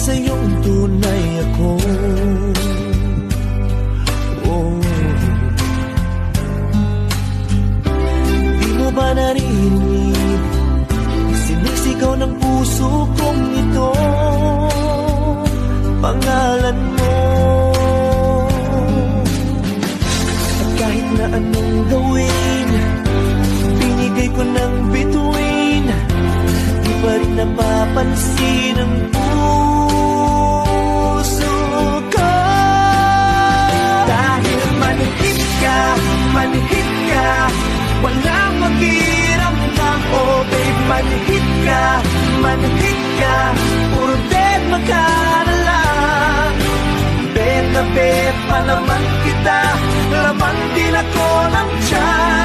sa iyong tunay ako. Di mo ba naririnig sinisigaw ng puso kong ito, pangalan mo? At kahit na anong gawin, binigay ko ng bituin, di pa rin napapansin ang puso ko. Dahil manhid ka, walang makiramdam. Oh babe, manhid ka, puro dead ka na lang. Bet na bet pa naman kita, laman din ako ng tiyan.